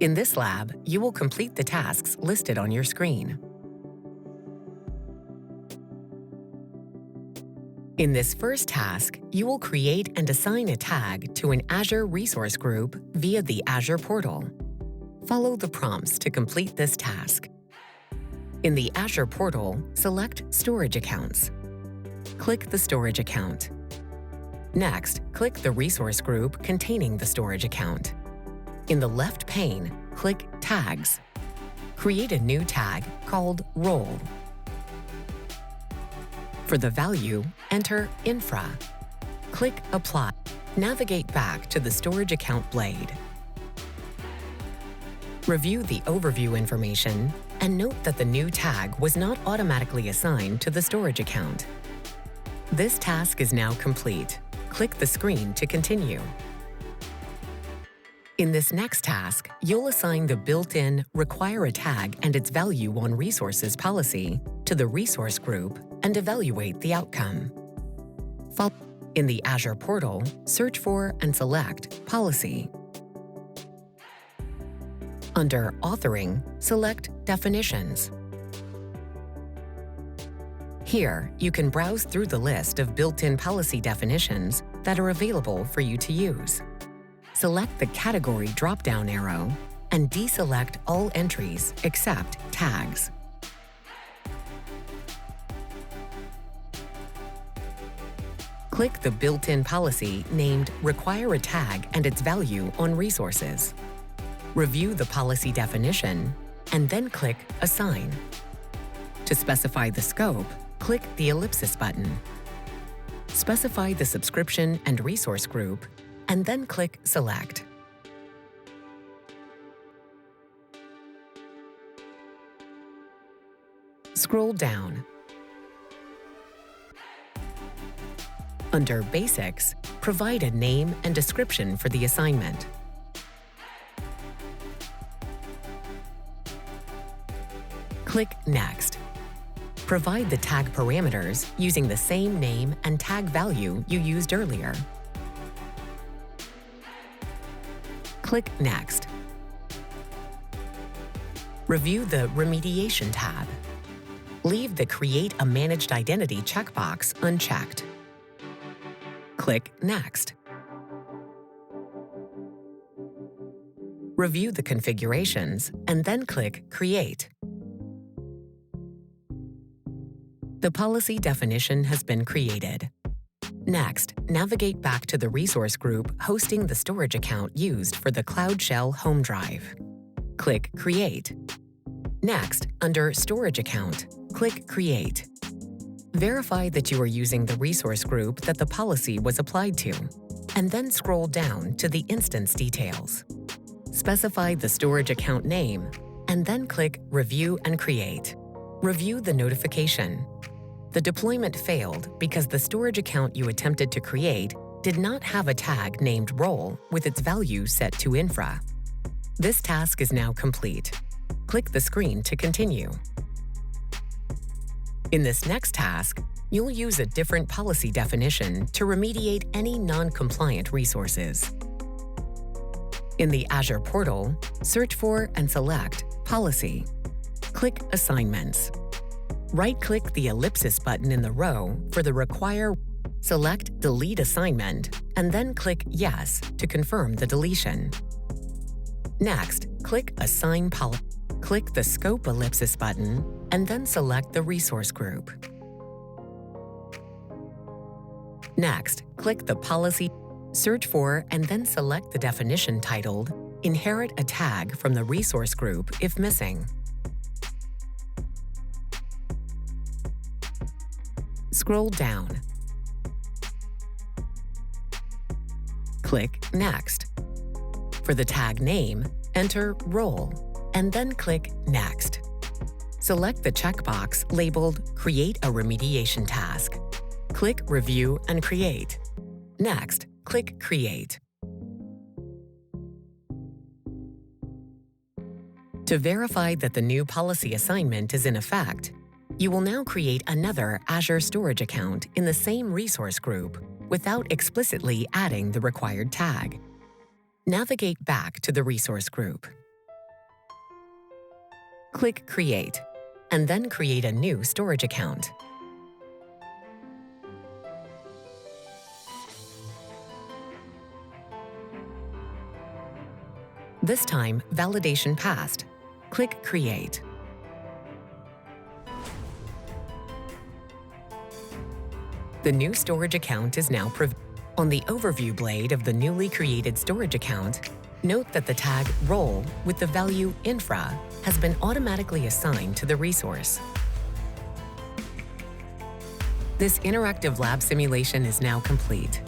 In this lab, you will complete the tasks listed on your screen. In this first task, you will create and assign a tag to an Azure resource group via the Azure portal. Follow the prompts to complete this task. In the Azure portal, select Storage Accounts. Click the storage account. Next, click the resource group containing the storage account. In the left pane, click Tags. Create a new tag called Role. For the value, enter Infra. Click Apply. Navigate back to the storage account blade. Review the overview information and note that the new tag was not automatically assigned to the storage account. This task is now complete. Click the screen to continue. In this next task, you'll assign the built-in Require a Tag and its Value on Resources policy to the resource group and evaluate the outcome. In the Azure portal, search for and select Policy. Under Authoring, select Definitions. Here, you can browse through the list of built-in policy definitions that are available for you to use. Select the Category drop-down arrow and deselect all entries except tags. Click the built-in policy named Require a Tag and its Value on Resources. Review the policy definition, and then click Assign. To specify the scope, click the ellipsis button. Specify the subscription and resource group, and then click Select. Scroll down. Under Basics, provide a name and description for the assignment. Click Next. Provide the tag parameters using the same name and tag value you used earlier. Click Next. Review the Remediation tab. Leave the Create a Managed Identity checkbox unchecked. Click Next. Review the configurations and then click Create. The policy definition has been created. Next, navigate back to the resource group hosting the storage account used for the Cloud Shell home drive. Click Create. Next, under Storage Account, click Create. Verify that you are using the resource group that the policy was applied to, and then scroll down to the instance details. Specify the storage account name, and then click Review and Create. Review the notification. The deployment failed because the storage account you attempted to create did not have a tag named Role with its value set to Infra. This task is now complete. Click the screen to continue. In this next task, you'll use a different policy definition to remediate any non-compliant resources. In the Azure portal, search for and select Policy. Click Assignments. Right-click the ellipsis button in the row for the Require. Select Delete Assignment, and then click Yes to confirm the deletion. Next, click Assign Policy. Click the Scope ellipsis button, and then select the resource group. Next, click the Policy. Search for and then select the definition titled Inherit a Tag from the resource group if missing. Scroll down. Click Next. For the tag name, enter Role, and then click Next. Select the checkbox labeled Create a Remediation Task. Click Review and Create. Next, click Create. To verify that the new policy assignment is in effect, you will now create another Azure storage account in the same resource group without explicitly adding the required tag. Navigate back to the resource group. Click Create, and then create a new storage account. This time, validation passed. Click Create. The new storage account is now on the overview blade of the newly created storage account. Note that the tag Role with the value Infra has been automatically assigned to the resource. This interactive lab simulation is now complete.